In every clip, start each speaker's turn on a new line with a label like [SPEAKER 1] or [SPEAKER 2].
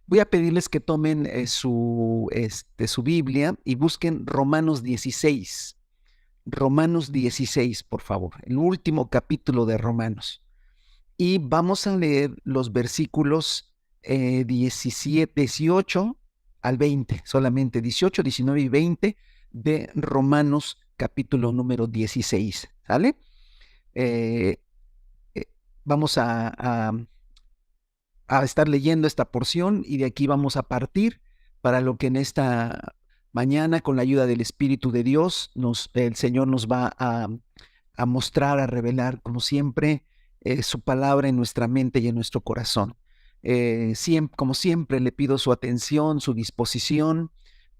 [SPEAKER 1] Voy a pedirles que tomen su Biblia y busquen Romanos 16. Romanos 16, por favor, el último capítulo de Romanos. Y vamos a leer los versículos 17, 18 al 20, solamente 18, 19 y 20 de Romanos capítulo número 16. ¿Sale? Eh, eh, vamos a estar leyendo esta porción y de aquí vamos a partir para lo que en esta mañana, con la ayuda del Espíritu de Dios, el Señor nos va a mostrar, a revelar, como siempre, su palabra en nuestra mente y en nuestro corazón. Como siempre, le pido su atención, su disposición,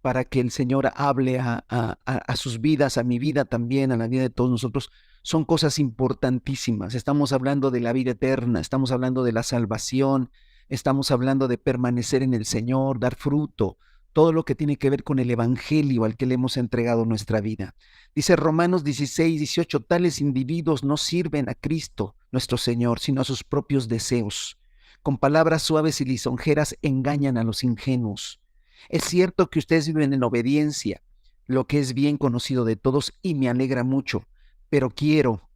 [SPEAKER 1] para que el Señor hable a sus vidas, a mi vida también, a la vida de todos nosotros. Son cosas importantísimas. Estamos hablando de la vida eterna, estamos hablando de la salvación, estamos hablando de permanecer en el Señor, dar fruto, todo lo que tiene que ver con el Evangelio al que le hemos entregado nuestra vida. Dice Romanos 16, 18, tales individuos no sirven a Cristo, nuestro Señor, sino a sus propios deseos. Con palabras suaves y lisonjeras engañan a los ingenuos. Es cierto que ustedes viven en obediencia, lo que es bien conocido de todos y me alegra mucho, pero quiero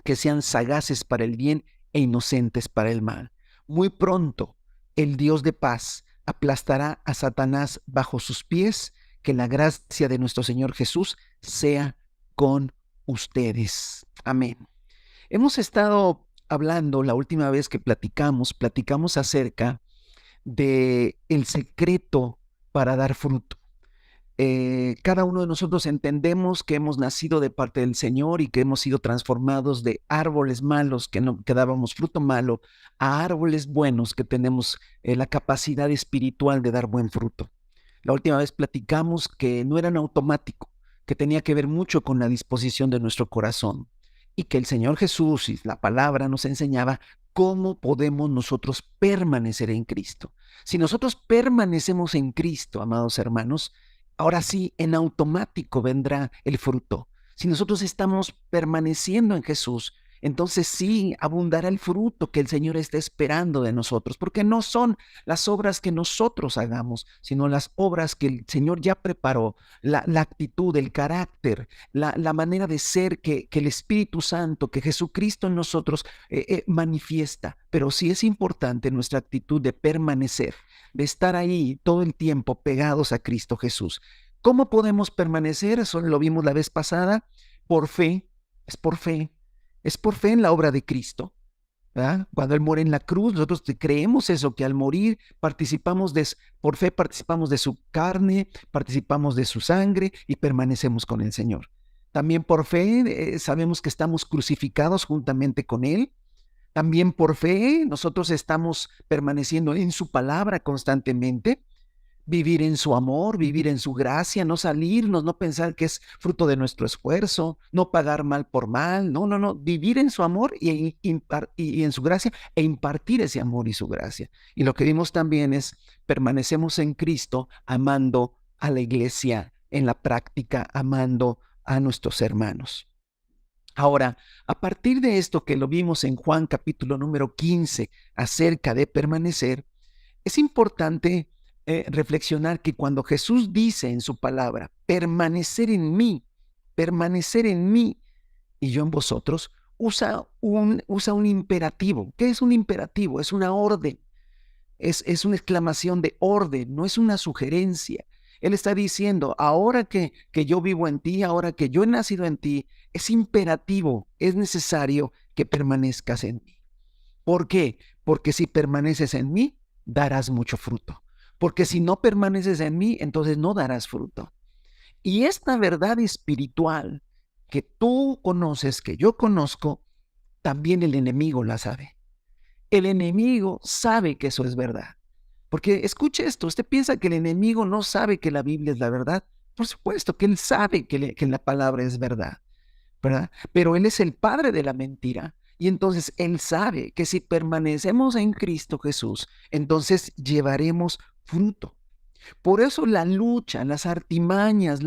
[SPEAKER 1] que sean sagaces para el bien e inocentes para el mal. Muy pronto el Dios de paz aplastará a Satanás bajo sus pies. Que la gracia de nuestro Señor Jesús sea con ustedes. Amén. Hemos estado hablando, la última vez que platicamos acerca de el secreto para dar fruto. Cada uno de nosotros entendemos que hemos nacido de parte del Señor y que hemos sido transformados de árboles malos que dábamos fruto malo a árboles buenos que tenemos la capacidad espiritual de dar buen fruto. La última vez platicamos que no era en automático, que tenía que ver mucho con la disposición de nuestro corazón y que el Señor Jesús y la palabra nos enseñaba cómo podemos nosotros permanecer en Cristo. Si nosotros permanecemos en Cristo, amados hermanos, ahora sí, en automático vendrá el fruto. Si nosotros estamos permaneciendo en Jesús, entonces sí abundará el fruto que el Señor está esperando de nosotros, porque no son las obras que nosotros hagamos, sino las obras que el Señor ya preparó, la actitud, el carácter, la manera de ser que el Espíritu Santo, que Jesucristo en nosotros manifiesta. Pero sí es importante nuestra actitud de permanecer, de estar ahí todo el tiempo pegados a Cristo Jesús. ¿Cómo podemos permanecer? Eso lo vimos la vez pasada. Por fe, es por fe, es por fe en la obra de Cristo. ¿Verdad? Cuando Él muere en la cruz, nosotros creemos eso, que al morir por fe participamos de su carne, participamos de su sangre y permanecemos con el Señor. También por fe sabemos que estamos crucificados juntamente con Él. También por fe nosotros estamos permaneciendo en su palabra constantemente, vivir en su amor, vivir en su gracia, no salirnos, no pensar que es fruto de nuestro esfuerzo, no pagar mal por mal, no, vivir en su amor y en su gracia e impartir ese amor y su gracia. Y lo que vimos también es permanecemos en Cristo amando a la iglesia en la práctica, amando a nuestros hermanos. Ahora, a partir de esto que lo vimos en Juan capítulo número 15 acerca de permanecer, es importante reflexionar que cuando Jesús dice en su palabra, permanecer en mí y yo en vosotros, usa un imperativo. ¿Qué es un imperativo? Es una orden. Es una exclamación de orden, no es una sugerencia. Él está diciendo, ahora que yo vivo en ti, ahora que yo he nacido en ti, es imperativo, es necesario que permanezcas en mí. ¿Por qué? Porque si permaneces en mí, darás mucho fruto. Porque si no permaneces en mí, entonces no darás fruto. Y esta verdad espiritual que tú conoces, que yo conozco, también el enemigo la sabe. El enemigo sabe que eso es verdad. Porque escuche esto, usted piensa que el enemigo no sabe que la Biblia es la verdad. Por supuesto que él sabe que la palabra es verdad, ¿verdad? Pero él es el padre de la mentira. Y entonces él sabe que si permanecemos en Cristo Jesús, entonces llevaremos fruto. Por eso la lucha, las artimañas,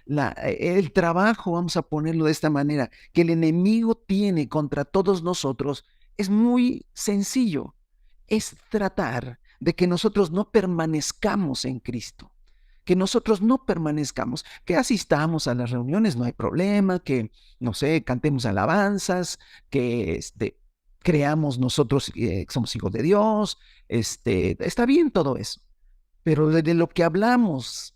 [SPEAKER 1] el trabajo, vamos a ponerlo de esta manera, que el enemigo tiene contra todos nosotros es muy sencillo. Es tratar de que nosotros no permanezcamos en Cristo, que nosotros no permanezcamos, que asistamos a las reuniones, no hay problema, que, no sé, cantemos alabanzas, que creamos nosotros que somos hijos de Dios, está bien todo eso, pero de lo que hablamos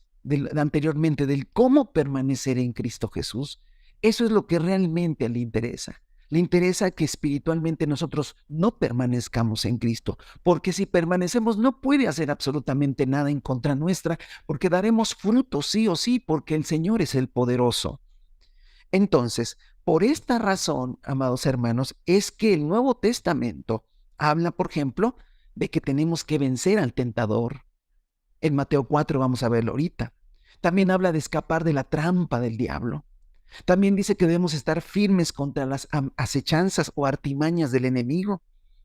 [SPEAKER 1] anteriormente, del cómo permanecer en Cristo Jesús, eso es lo que realmente le interesa. Le interesa que espiritualmente nosotros no permanezcamos en Cristo, porque si permanecemos no puede hacer absolutamente nada en contra nuestra, porque daremos fruto sí o sí, porque el Señor es el poderoso. Entonces, por esta razón, amados hermanos, es que el Nuevo Testamento habla, por ejemplo, de que tenemos que vencer al tentador. En Mateo 4 vamos a verlo ahorita. También habla de escapar de la trampa del diablo. También dice que debemos estar firmes contra las acechanzas o artimañas del enemigo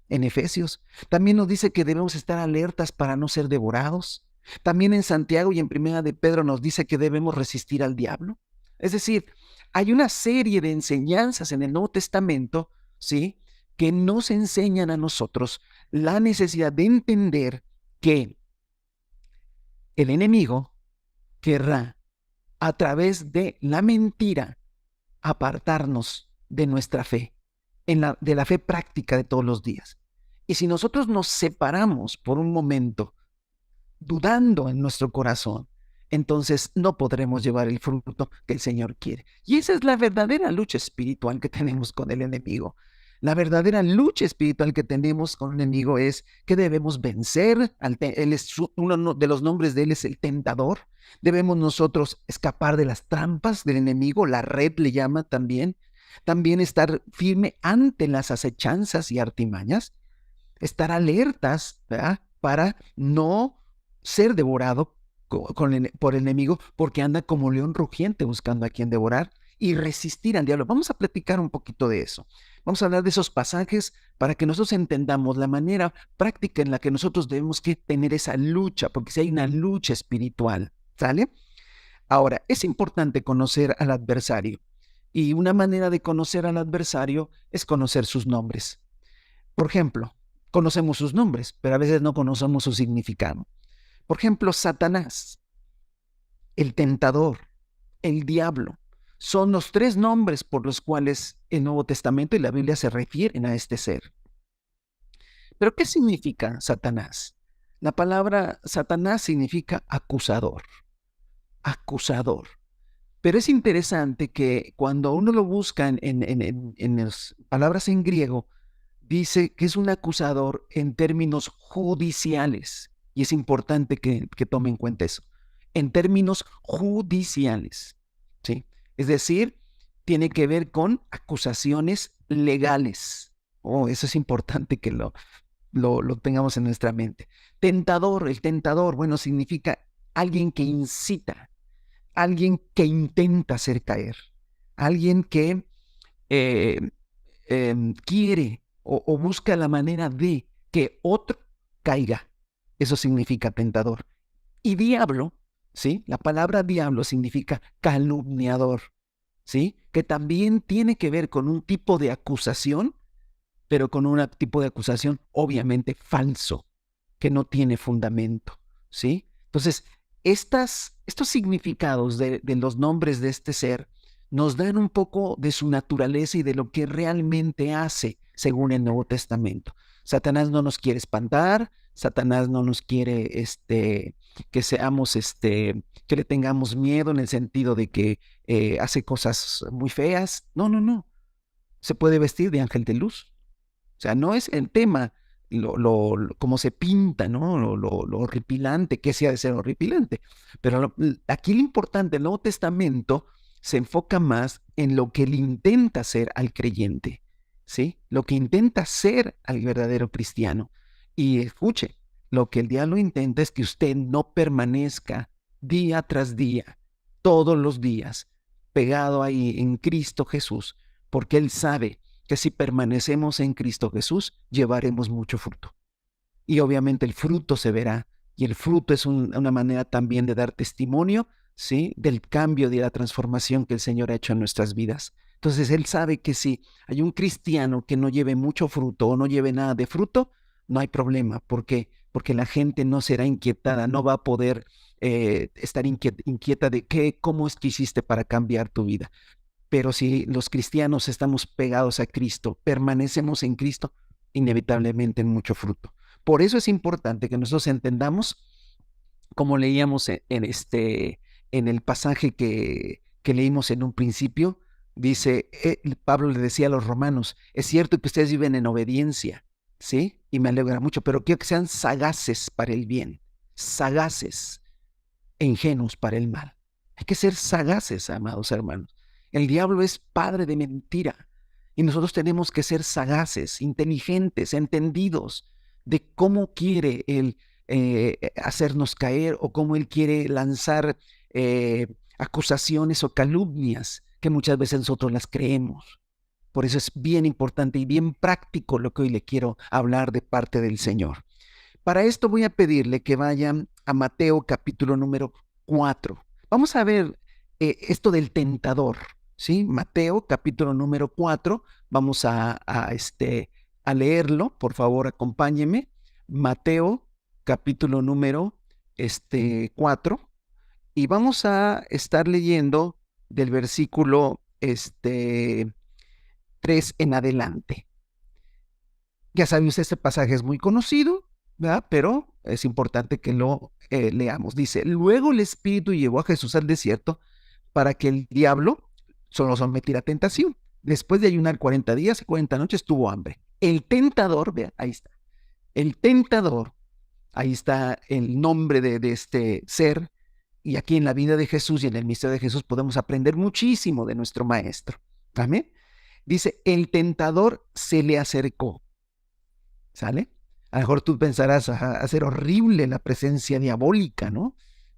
[SPEAKER 1] en Efesios. También nos dice que debemos estar alertas para no ser devorados. También en Santiago y en Primera de Pedro nos dice que debemos resistir al diablo. Es decir, hay una serie de enseñanzas en el Nuevo Testamento, ¿sí?, que nos enseñan a nosotros la necesidad de entender que el enemigo querrá, a través de la mentira, apartarnos de nuestra fe, de la fe práctica de todos los días. Y si nosotros nos separamos por un momento, dudando en nuestro corazón, entonces no podremos llevar el fruto que el Señor quiere. Y esa es la verdadera lucha espiritual que tenemos con el enemigo. La verdadera lucha espiritual que tenemos con el enemigo es que debemos vencer. Uno de los nombres de él es el tentador. Debemos nosotros escapar de las trampas del enemigo, la red le llama también. También estar firme ante las acechanzas y artimañas. Estar alertas, ¿verdad?, para no ser devorado por el enemigo, porque anda como león rugiente buscando a quien devorar, y resistir al diablo. Vamos a platicar un poquito de eso. Vamos a hablar de esos pasajes para que nosotros entendamos la manera práctica en la que nosotros debemos que tener esa lucha, porque si hay una lucha espiritual, ¿sale? Ahora, es importante conocer al adversario, y una manera de conocer al adversario es conocer sus nombres. Por ejemplo, conocemos sus nombres, pero a veces no conocemos su significado. Por ejemplo, Satanás, el tentador, el diablo, son los tres nombres por los cuales el Nuevo Testamento y la Biblia se refieren a este ser. ¿Pero qué significa Satanás? La palabra Satanás significa acusador, acusador. Pero es interesante que cuando uno lo busca en las palabras en griego, dice que es un acusador en términos judiciales. Y es importante que tome en cuenta eso. En términos judiciales, ¿sí? Es decir, tiene que ver con acusaciones legales. Oh, eso es importante que lo tengamos en nuestra mente. Tentador, el tentador, bueno, significa alguien que incita, alguien que intenta hacer caer, alguien que quiere o busca la manera de que otro caiga. Eso significa tentador. Y diablo, ¿sí? La palabra diablo significa calumniador, ¿sí? Que también tiene que ver con un tipo de acusación, pero con un tipo de acusación obviamente falso, que no tiene fundamento, ¿sí? Entonces, estos significados de los nombres de este ser nos dan un poco de su naturaleza y de lo que realmente hace según el Nuevo Testamento. Satanás no nos quiere espantar, Satanás no nos quiere que seamos, que le tengamos miedo en el sentido de que hace cosas muy feas. No, no, no. Se puede vestir de ángel de luz. O sea, no es el tema como se pinta, ¿no? Lo horripilante, que sí ha de ser horripilante. Pero aquí lo importante, el Nuevo Testamento se enfoca más en lo que él intenta hacer al creyente, ¿sí? Lo que intenta hacer al verdadero cristiano. Y escuche, lo que el diablo intenta es que usted no permanezca día tras día, todos los días, pegado ahí en Cristo Jesús, porque él sabe que si permanecemos en Cristo Jesús, llevaremos mucho fruto. Y obviamente el fruto se verá, y el fruto es una manera también de dar testimonio, ¿sí?, del cambio, de la transformación que el Señor ha hecho en nuestras vidas. Entonces Él sabe que si hay un cristiano que no lleve mucho fruto o no lleve nada de fruto, no hay problema, porque porque la gente no será inquietada, no va a poder estar inquieta de cómo es que hiciste para cambiar tu vida. Pero si los cristianos estamos pegados a Cristo, permanecemos en Cristo, inevitablemente en mucho fruto. Por eso es importante que nosotros entendamos, como leíamos en el pasaje que leímos en un principio, dice, Pablo le decía a los romanos, es cierto que ustedes viven en obediencia, ¿sí? Y me alegra mucho, pero quiero que sean sagaces para el bien, sagaces e ingenuos para el mal. Hay que ser sagaces, amados hermanos. El diablo es padre de mentira y nosotros tenemos que ser sagaces, inteligentes, entendidos de cómo quiere él hacernos caer o cómo él quiere lanzar acusaciones o calumnias que muchas veces nosotros las creemos. Por eso es bien importante y bien práctico lo que hoy le quiero hablar de parte del Señor. Para esto voy a pedirle que vayan a Mateo capítulo número 4. Vamos a ver esto del tentador, ¿sí? Mateo capítulo número 4. Vamos a leerlo, por favor, acompáñeme. Mateo capítulo número 4. Y vamos a estar leyendo del versículo 3 en adelante. Ya sabe usted, este pasaje es muy conocido, ¿verdad? Pero es importante que lo leamos. Dice, luego el Espíritu llevó a Jesús al desierto para que el diablo solo sometiera a tentación. Después de ayunar 40 días y 40 noches tuvo hambre. El tentador, vea, ahí está. El tentador, ahí está el nombre de este ser. Y aquí en la vida de Jesús y en el misterio de Jesús podemos aprender muchísimo de nuestro maestro. Amén. Dice, el tentador se le acercó. ¿Sale? A lo mejor tú pensarás, a ser horrible la presencia diabólica, ¿no?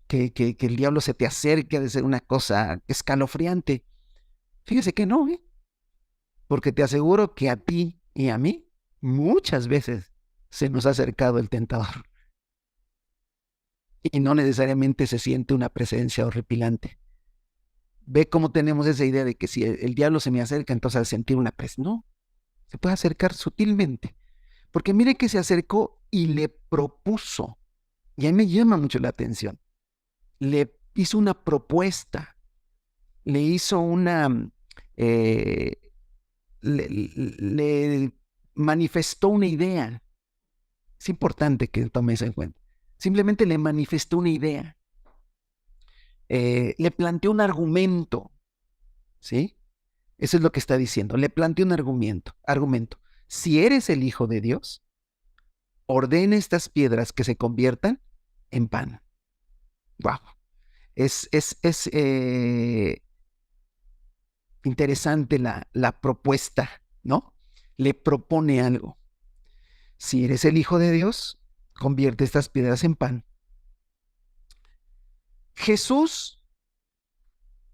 [SPEAKER 1] Que el diablo se te acerque, ha de ser una cosa escalofriante. Fíjese que no, ¿eh? Porque te aseguro que a ti y a mí muchas veces se nos ha acercado el tentador. Y no necesariamente se siente una presencia horripilante. Ve cómo tenemos esa idea de que si el diablo se me acerca, entonces al sentir una presencia. No, se puede acercar sutilmente. Porque mire que se acercó y le propuso. Y a mí me llama mucho la atención. Le hizo una propuesta. Le hizo una... le manifestó una idea. Es importante que tome eso en cuenta. Simplemente le manifestó una idea. Le planteó un argumento. ¿Sí? Eso es lo que está diciendo. Le planteó un argumento. Si eres el Hijo de Dios, ordena estas piedras que se conviertan en pan. Wow. Es interesante la propuesta, ¿no? Le propone algo. Si eres el Hijo de Dios, convierte estas piedras en pan. Jesús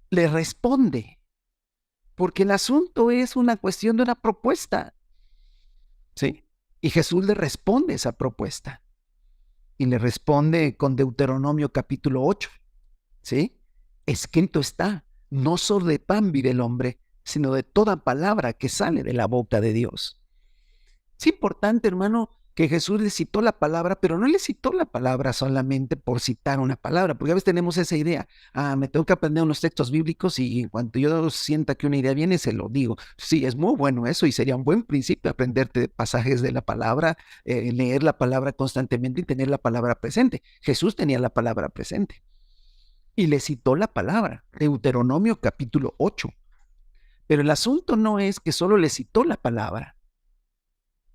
[SPEAKER 1] le responde, porque el asunto es una cuestión de una propuesta, ¿sí? Y Jesús le responde esa propuesta. Y le responde con Deuteronomio capítulo 8, ¿sí? Escrito está, no solo de pan vive el hombre, sino de toda palabra que sale de la boca de Dios. Es importante, hermano, que Jesús le citó la palabra, pero no le citó la palabra solamente por citar una palabra, porque a veces tenemos esa idea, me tengo que aprender unos textos bíblicos y en cuanto yo sienta que una idea viene, se lo digo. Sí, es muy bueno eso y sería un buen principio aprenderte pasajes de la palabra, leer la palabra constantemente y tener la palabra presente. Jesús tenía la palabra presente y le citó la palabra, Deuteronomio capítulo 8. Pero el asunto no es que solo le citó la palabra,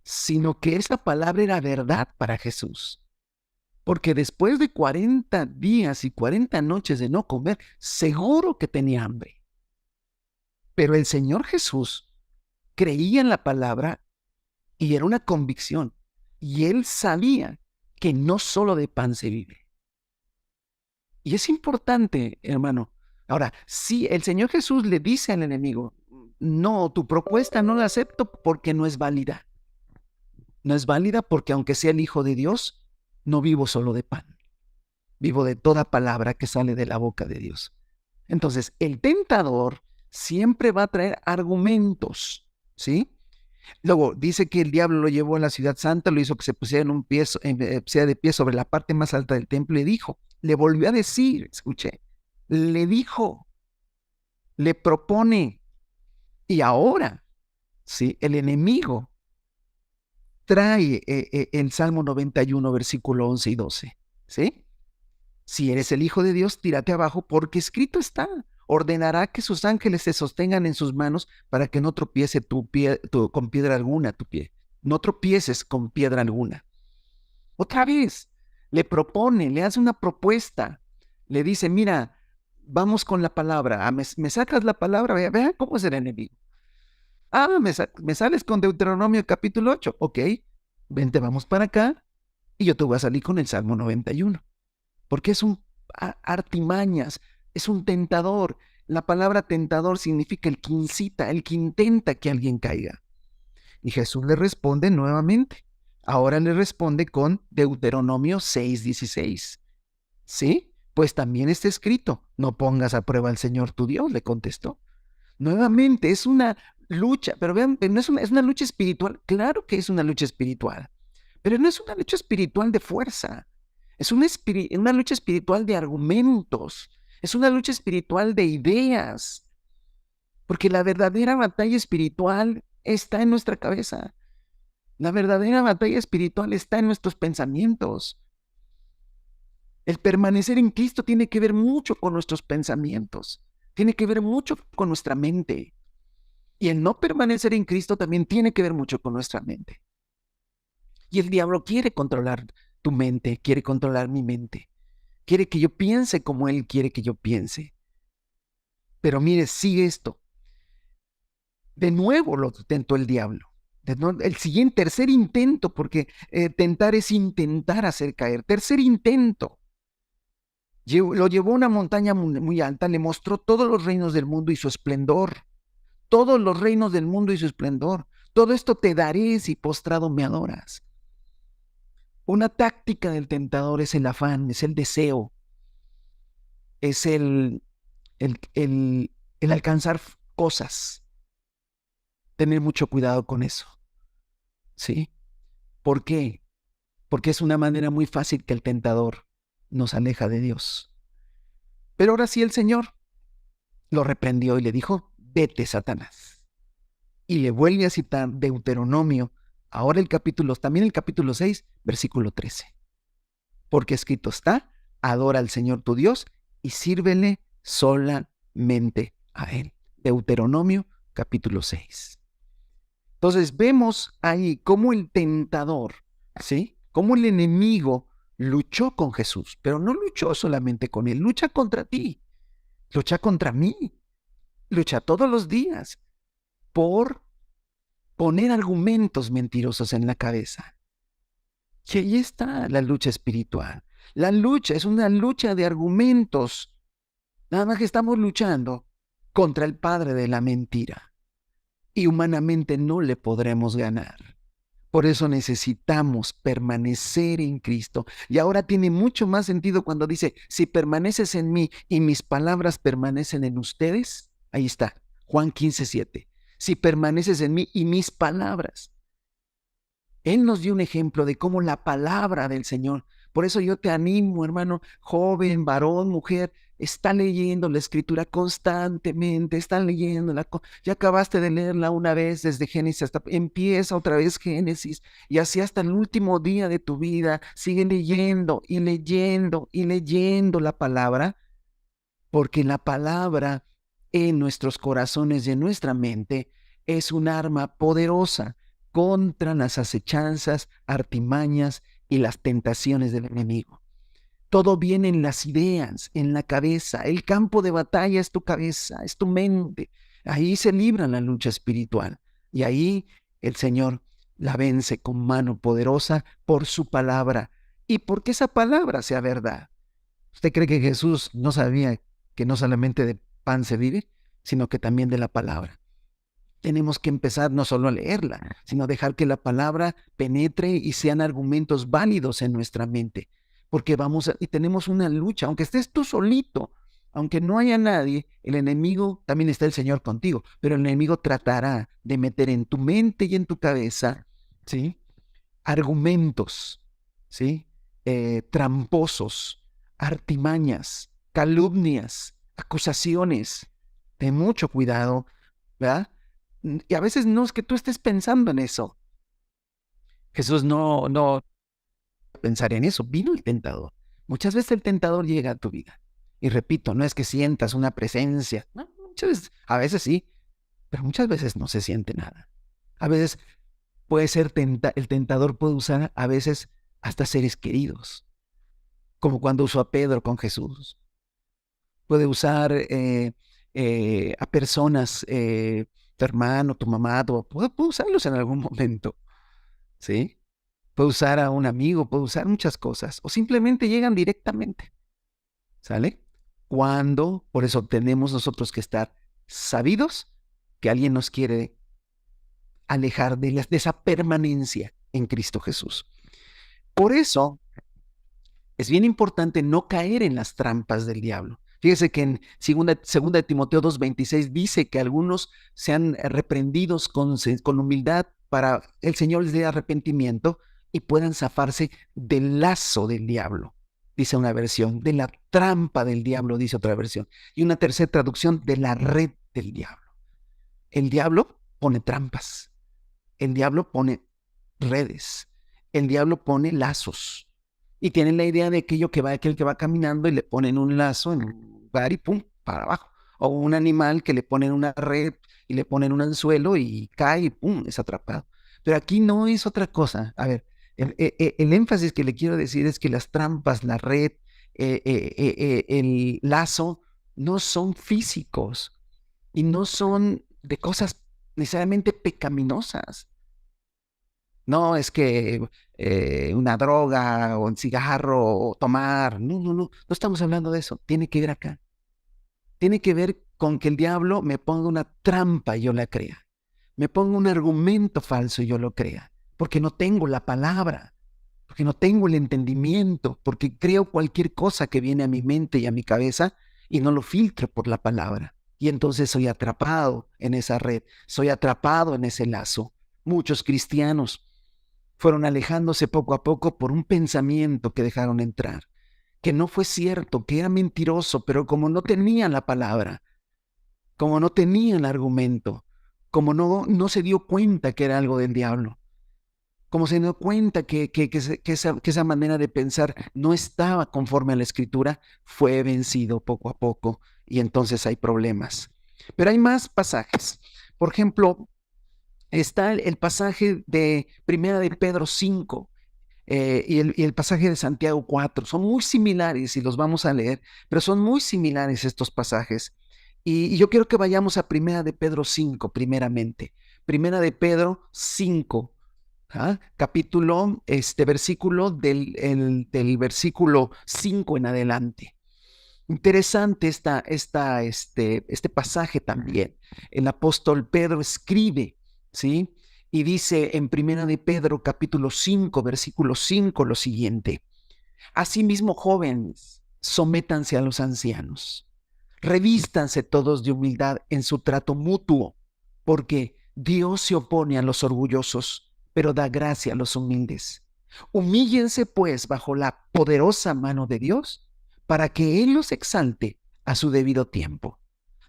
[SPEAKER 1] sino que esa palabra era verdad para Jesús. Porque después de 40 días y 40 noches de no comer, seguro que tenía hambre. Pero el Señor Jesús creía en la palabra y era una convicción. Y él sabía que no solo de pan se vive. Y es importante, hermano. Ahora, si el Señor Jesús le dice al enemigo, no, tu propuesta no la acepto porque no es válida. No es válida porque aunque sea el Hijo de Dios, no vivo solo de pan. Vivo de toda palabra que sale de la boca de Dios. Entonces, el tentador siempre va a traer argumentos, ¿sí? Luego dice que el diablo lo llevó a la ciudad santa, lo hizo que se pusiera, pusiera de pie sobre la parte más alta del templo y dijo, le volvió a decir, escuché, le dijo, le propone, y ahora, ¿sí? El enemigo trae el Salmo 91, versículo 11 y 12, ¿sí? Si eres el Hijo de Dios, tírate abajo, porque escrito está, ordenará que sus ángeles se sostengan en sus manos para que no tropiece con piedra alguna tu pie. No tropieces con piedra alguna. Otra vez, le propone, le hace una propuesta, le dice, mira, vamos con la palabra, me sacas la palabra, vean cómo es el enemigo. Me sales con Deuteronomio capítulo 8, ok, vente, vamos para acá, y yo te voy a salir con el Salmo 91, porque es un artimañas, es un tentador. La palabra tentador significa el que incita, el que intenta que alguien caiga. Y Jesús le responde nuevamente. Ahora le responde con Deuteronomio 6:16. ¿Sí? Pues también está escrito, no pongas a prueba al Señor tu Dios, le contestó. Nuevamente, es una lucha, pero vean, no es una lucha espiritual. Claro que es una lucha espiritual, pero no es una lucha espiritual de fuerza. Es una lucha espiritual de argumentos. Es una lucha espiritual de ideas. Porque la verdadera batalla espiritual está en nuestra cabeza. La verdadera batalla espiritual está en nuestros pensamientos. El permanecer en Cristo tiene que ver mucho con nuestros pensamientos. Tiene que ver mucho con nuestra mente. Y el no permanecer en Cristo también tiene que ver mucho con nuestra mente. Y el diablo quiere controlar tu mente, quiere controlar mi mente. Quiere que yo piense como él quiere que yo piense. Pero mire, sigue esto. De nuevo lo tentó el diablo. El siguiente, tercer intento, porque tentar es intentar hacer caer. Tercer intento. Lo llevó a una montaña muy alta, le mostró todos los reinos del mundo y su esplendor. Todos los reinos del mundo y su esplendor. Todo esto te daré si postrado me adoras. Una táctica del tentador es el afán, es el deseo, es el alcanzar cosas. Tener mucho cuidado con eso, ¿sí? ¿Por qué? Porque es una manera muy fácil que el tentador nos aleja de Dios. Pero ahora sí el Señor lo reprendió y le dijo, vete, Satanás. Y le vuelve a citar Deuteronomio, ahora también el capítulo 6, versículo 13. Porque escrito está, adora al Señor tu Dios y sírvele solamente a Él. Deuteronomio, capítulo 6. Entonces vemos ahí cómo el tentador, ¿sí? Cómo el enemigo luchó con Jesús, pero no luchó solamente con él, lucha contra ti, lucha contra mí, lucha todos los días por poner argumentos mentirosos en la cabeza. Y ahí está la lucha espiritual. La lucha es una lucha de argumentos. Nada más que estamos luchando contra el padre de la mentira. Y humanamente no le podremos ganar. Por eso necesitamos permanecer en Cristo. Y ahora tiene mucho más sentido cuando dice, si permaneces en mí y mis palabras permanecen en ustedes, ahí está, Juan 15:7. Si permaneces en mí y mis palabras. Él nos dio un ejemplo de cómo la palabra del Señor. Por eso yo te animo, hermano, joven, varón, mujer, está leyendo la Escritura constantemente, está leyéndola. Ya acabaste de leerla una vez desde Génesis hasta empieza otra vez Génesis y así hasta el último día de tu vida. Sigue leyendo y leyendo y leyendo la palabra, porque la palabra en nuestros corazones y en nuestra mente es un arma poderosa contra las acechanzas, artimañas y las tentaciones del enemigo. Todo viene en las ideas, en la cabeza. El campo de batalla es tu cabeza, es tu mente. Ahí se libra la lucha espiritual. Y ahí el Señor la vence con mano poderosa por su palabra. Y porque esa palabra sea verdad. ¿Usted cree que Jesús no sabía que no solamente de pan se vive, sino que también de la palabra? Tenemos que empezar no solo a leerla, sino dejar que la palabra penetre y sean argumentos válidos en nuestra mente. Porque y tenemos una lucha, aunque estés tú solito, Aunque no haya nadie, el enemigo, también está el Señor contigo, pero el enemigo tratará de meter en tu mente y en tu cabeza, ¿sí? Argumentos, ¿sí? Tramposos, artimañas, calumnias, acusaciones. Ten mucho cuidado, ¿verdad? Y a veces no es que tú estés pensando en eso. Jesús no pensar en eso. Vino el tentador. Muchas veces el tentador llega a tu vida. Y repito, no es que sientas una presencia. No, muchas veces, a veces sí, pero muchas veces no se siente nada. A veces puede ser el tentador puede usar a veces hasta seres queridos, como cuando usó a Pedro con Jesús. Puede usar a personas, tu hermano, tu mamá, puede usarlos en algún momento, ¿sí? Puede usar a un amigo, puede usar muchas cosas, o simplemente llegan directamente, ¿sale? Por eso tenemos nosotros que estar sabidos que alguien nos quiere alejar de esa permanencia en Cristo Jesús. Por eso es bien importante no caer en las trampas del diablo. Fíjese que en 2 de Timoteo 2:26 dice que algunos sean reprendidos con humildad para el Señor les dé arrepentimiento y puedan zafarse del lazo del diablo, dice una versión, de la trampa del diablo, dice otra versión. Y una tercera traducción, de la red del diablo. El diablo pone trampas, el diablo pone redes, el diablo pone lazos. Y tienen la idea de aquel que va caminando y le ponen un lazo en un lugar y pum, para abajo. O un animal que le ponen una red y le ponen un anzuelo y cae y pum, es atrapado. Pero aquí no es otra cosa. A ver, el énfasis que le quiero decir es que las trampas, la red, el lazo, no son físicos y no son de cosas necesariamente pecaminosas. No es que una droga o un cigarro o tomar. No estamos hablando de eso. Tiene que ver acá. Tiene que ver con que el diablo me ponga una trampa y yo la crea. Me ponga un argumento falso y yo lo crea. Porque no tengo la palabra. Porque no tengo el entendimiento. Porque creo cualquier cosa que viene a mi mente y a mi cabeza y no lo filtro por la palabra. Y entonces soy atrapado en esa red. Soy atrapado en ese lazo. Muchos cristianos fueron alejándose poco a poco por un pensamiento que dejaron entrar, que no fue cierto, que era mentiroso, pero como no tenían la palabra, como no tenían argumento, como no se dio cuenta que era algo del diablo, como se dio cuenta que esa manera de pensar no estaba conforme a la escritura, fue vencido poco a poco y entonces hay problemas. Pero hay más pasajes. Por ejemplo, está el pasaje de Primera de Pedro 5 y el pasaje de Santiago 4. Son muy similares y los vamos a leer, pero son muy similares estos pasajes. Y yo quiero que vayamos a Primera de Pedro 5, primeramente. Primera de Pedro 5, capítulo, versículo del versículo 5 en adelante. Interesante este pasaje también. El apóstol Pedro escribe, ¿sí? Y dice en Primera de Pedro, capítulo 5, versículo 5, lo siguiente. Asimismo, jóvenes, sométanse a los ancianos. Revístanse todos de humildad en su trato mutuo, porque Dios se opone a los orgullosos, pero da gracia a los humildes. Humíllense, pues, bajo la poderosa mano de Dios, para que Él los exalte a su debido tiempo.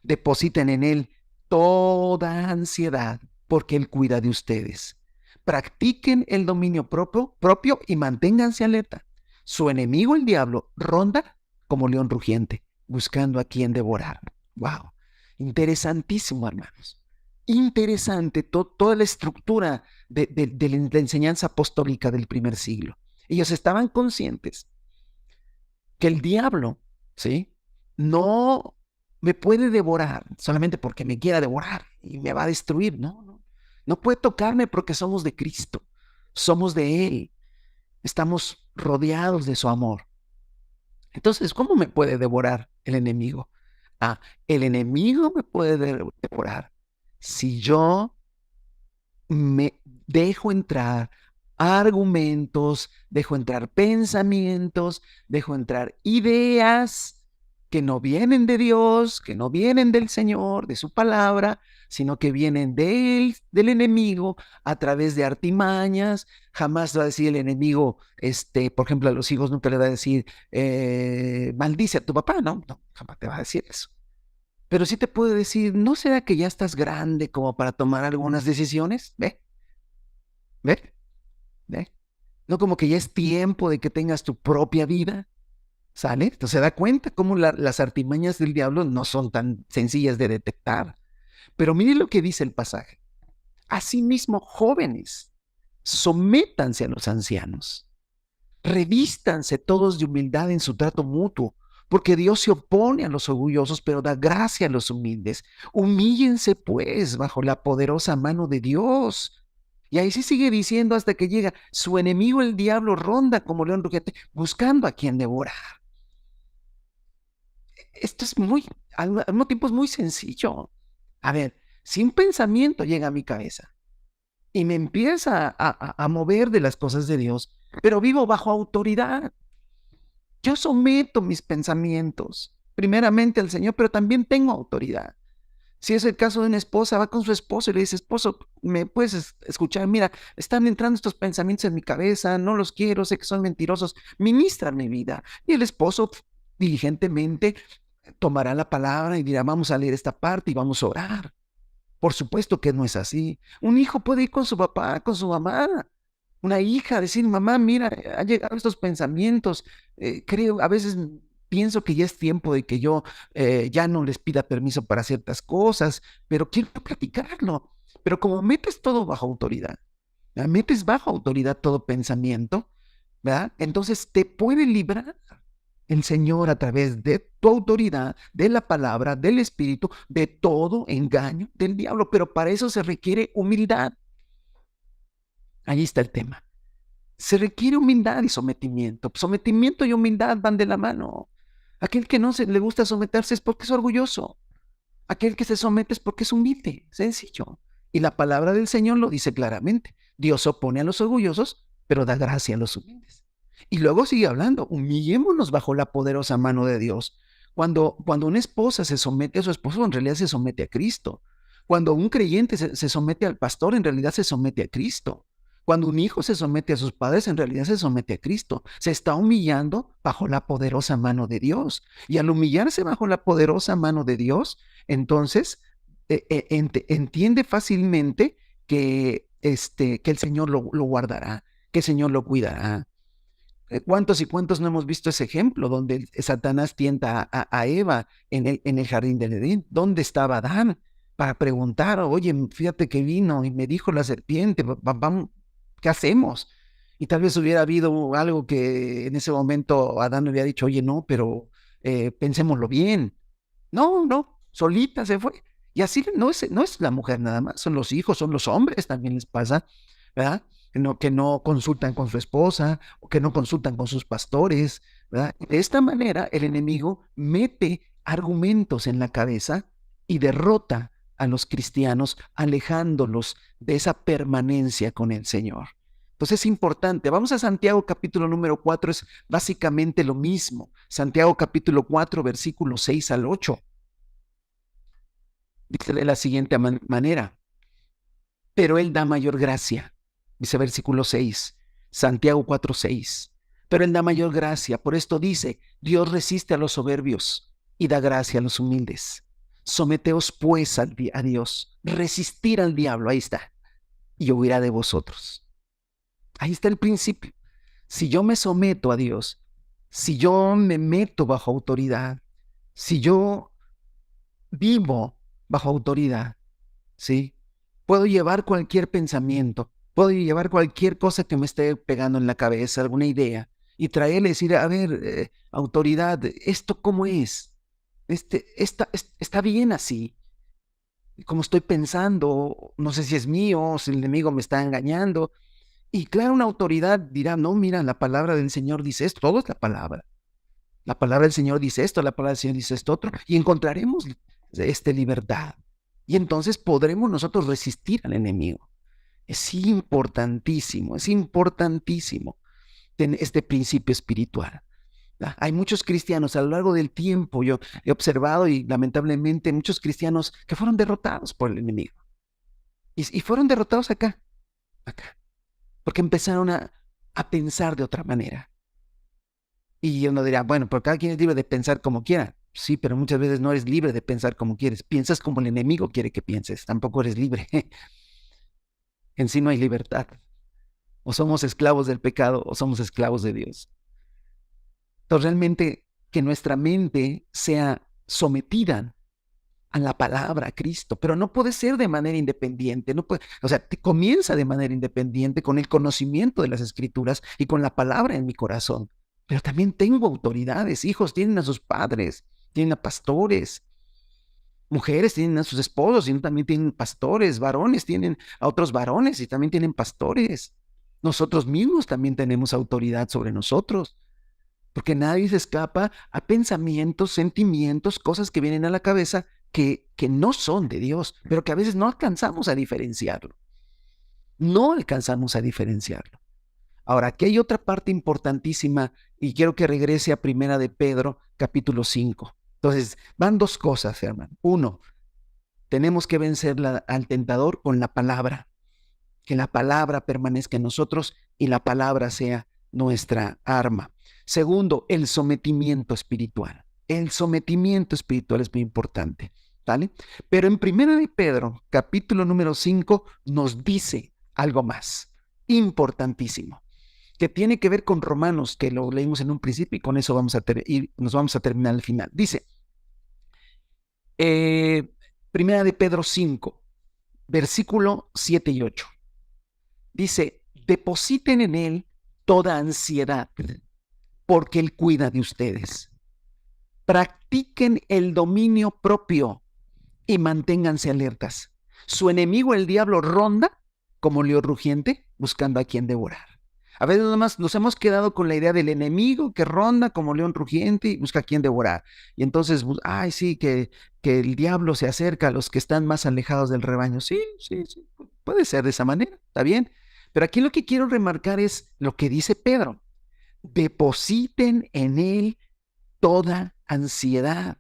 [SPEAKER 1] Depositen en Él toda ansiedad, porque Él cuida de ustedes. Practiquen el dominio propio y manténganse alerta. Su enemigo, el diablo, ronda como león rugiente, buscando a quien devorar. ¡Wow! Interesantísimo, hermanos. Interesante toda la estructura de la enseñanza apostólica del primer siglo. Ellos estaban conscientes que el diablo, ¿sí? No me puede devorar solamente porque me quiera devorar y me va a destruir. No puede tocarme porque somos de Cristo, somos de Él, estamos rodeados de su amor. Entonces, ¿cómo me puede devorar el enemigo? El enemigo me puede devorar si yo me dejo entrar argumentos, dejo entrar pensamientos, dejo entrar ideas que no vienen de Dios, que no vienen del Señor, de su palabra, sino que vienen de él, del enemigo, a través de artimañas. Jamás va a decir el enemigo, por ejemplo, a los hijos nunca le va a decir, maldice a tu papá, no, jamás te va a decir eso. Pero sí te puede decir, ¿no será que ya estás grande como para tomar algunas decisiones? Ve, ve. No como que ya es tiempo de que tengas tu propia vida. ¿Sale? Entonces se da cuenta cómo las artimañas del diablo no son tan sencillas de detectar. Pero mire lo que dice el pasaje. Asimismo, jóvenes, sométanse a los ancianos, revístanse todos de humildad en su trato mutuo, porque Dios se opone a los orgullosos, pero da gracia a los humildes. Humíllense, pues, bajo la poderosa mano de Dios. Y ahí sí sigue diciendo hasta que llega, su enemigo el diablo ronda como león rugiente, buscando a quien devorar. Esto es al mismo tiempo es muy sencillo. A ver, si un pensamiento llega a mi cabeza y me empieza a mover de las cosas de Dios, pero vivo bajo autoridad, yo someto mis pensamientos primeramente al Señor, pero también tengo autoridad. Si es el caso de una esposa, va con su esposo y le dice, esposo, ¿me puedes escuchar? Mira, están entrando estos pensamientos en mi cabeza, no los quiero, sé que son mentirosos, ministra mi vida. Y el esposo diligentemente tomará la palabra y dirá, vamos a leer esta parte y vamos a orar. Por supuesto que no es así. Un hijo puede ir con su papá, con su mamá. Una hija decir, mamá, mira, han llegado estos pensamientos. Creo, a veces pienso que ya es tiempo de que yo ya no les pida permiso para ciertas cosas, pero quiero platicarlo. Pero como metes todo bajo autoridad, ¿verdad? Metes bajo autoridad todo pensamiento, ¿verdad? Entonces te puede librar el Señor a través de tu autoridad, de la palabra, del Espíritu, de todo engaño del diablo. Pero para eso se requiere humildad. Ahí está el tema. Se requiere humildad y sometimiento. Sometimiento y humildad van de la mano. Aquel que no le gusta someterse es porque es orgulloso. Aquel que se somete es porque es humilde. Sencillo. Y la palabra del Señor lo dice claramente. Dios opone a los orgullosos, pero da gracia a los humildes. Y luego sigue hablando, humillémonos bajo la poderosa mano de Dios. Cuando una esposa se somete a su esposo, en realidad se somete a Cristo. Cuando un creyente se somete al pastor, en realidad se somete a Cristo. Cuando un hijo se somete a sus padres, en realidad se somete a Cristo. Se está humillando bajo la poderosa mano de Dios. Y al humillarse bajo la poderosa mano de Dios, entonces entiende fácilmente que el Señor lo guardará, que el Señor lo cuidará. ¿Cuántos y cuántos no hemos visto ese ejemplo donde Satanás tienta a Eva en el jardín del Edén? ¿Dónde estaba Adán? Para preguntar, oye, fíjate que vino y me dijo la serpiente, vamos, ¿qué hacemos? Y tal vez hubiera habido algo que en ese momento Adán le había dicho, oye, no, pero pensémoslo bien. No, solita se fue. Y así no es la mujer nada más, son los hijos, son los hombres, también les pasa, ¿verdad? Que no consultan con su esposa o que no consultan con sus pastores, ¿verdad? De esta manera el enemigo mete argumentos en la cabeza y derrota a los cristianos, alejándolos de esa permanencia con el Señor. Entonces es importante. Vamos a Santiago capítulo número 4, es básicamente lo mismo. Santiago capítulo 4, versículos 6 al 8. Dice de la siguiente manera, pero Él da mayor gracia. Dice versículo 6, Santiago 4, 6. Pero Él da mayor gracia. Por esto dice, Dios resiste a los soberbios y da gracia a los humildes. Someteos pues a Dios, resistir al diablo, ahí está, y huirá de vosotros. Ahí está el principio. Si yo me someto a Dios, si yo me meto bajo autoridad, si yo vivo bajo autoridad, ¿sí? Puedo llevar cualquier pensamiento, puedo llevar cualquier cosa que me esté pegando en la cabeza, alguna idea, y traerle y decir, a ver, autoridad, ¿esto cómo es? Está bien así. Como estoy pensando, no sé si es mío, si el enemigo me está engañando. Y claro, una autoridad dirá, no, mira, la palabra del Señor dice esto, todo es la palabra. La palabra del Señor dice esto, la palabra del Señor dice esto otro, y encontraremos libertad. Y entonces podremos nosotros resistir al enemigo. Es importantísimo tener este principio espiritual. Hay muchos cristianos a lo largo del tiempo, yo he observado y lamentablemente muchos cristianos que fueron derrotados por el enemigo. Y fueron derrotados acá, porque empezaron a pensar de otra manera. Y uno dirá, bueno, pero cada quien es libre de pensar como quiera. Sí, pero muchas veces no eres libre de pensar como quieres. Piensas como el enemigo quiere que pienses. Tampoco eres libre. En sí no hay libertad. O somos esclavos del pecado o somos esclavos de Dios. Entonces, realmente que nuestra mente sea sometida a la palabra, a Cristo, pero no puede ser de manera independiente, no puede, o sea, comienza de manera independiente con el conocimiento de las Escrituras y con la palabra en mi corazón, pero también tengo autoridades, hijos tienen a sus padres, tienen a pastores, mujeres tienen a sus esposos y también tienen pastores, varones tienen a otros varones y también tienen pastores. Nosotros mismos también tenemos autoridad sobre nosotros. Porque nadie se escapa a pensamientos, sentimientos, cosas que vienen a la cabeza que no son de Dios, pero que a veces no alcanzamos a diferenciarlo. No alcanzamos a diferenciarlo. Ahora, aquí hay otra parte importantísima y quiero que regrese a Primera de Pedro, capítulo 5. Entonces, van dos cosas, hermano. Uno, tenemos que vencer al tentador con la palabra. Que la palabra permanezca en nosotros y la palabra sea nuestra arma. Segundo, el sometimiento espiritual. El sometimiento espiritual es muy importante, ¿vale? Pero en Primera de Pedro, capítulo número 5, nos dice algo más, importantísimo, que tiene que ver con Romanos, que lo leímos en un principio y con eso nos vamos a terminar al final. Dice, Primera de Pedro 5, versículo 7 y 8. Dice, depositen en Él toda ansiedad, porque Él cuida de ustedes. Practiquen el dominio propio y manténganse alertas. Su enemigo, el diablo, ronda como león rugiente, buscando a quien devorar. A veces nomás nos hemos quedado con la idea del enemigo que ronda como león rugiente y busca a quien devorar. Y entonces, ay, sí, que el diablo se acerca a los que están más alejados del rebaño. Sí, sí, sí, puede ser de esa manera, está bien. Pero aquí lo que quiero remarcar es lo que dice Pedro. Depositen en Él toda ansiedad,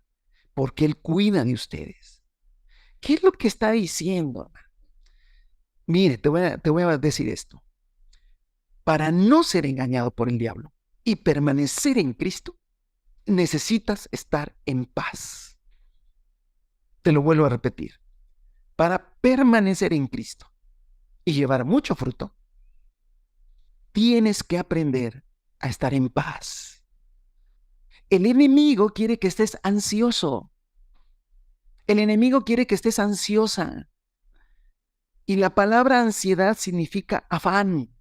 [SPEAKER 1] porque Él cuida de ustedes. ¿Qué es lo que está diciendo? Mire, te voy a decir esto. Para no ser engañado por el diablo y permanecer en Cristo, necesitas estar en paz. Te lo vuelvo a repetir. Para permanecer en Cristo y llevar mucho fruto, tienes que aprender a estar en paz. El enemigo quiere que estés ansioso. El enemigo quiere que estés ansiosa. Y la palabra ansiedad significa afán.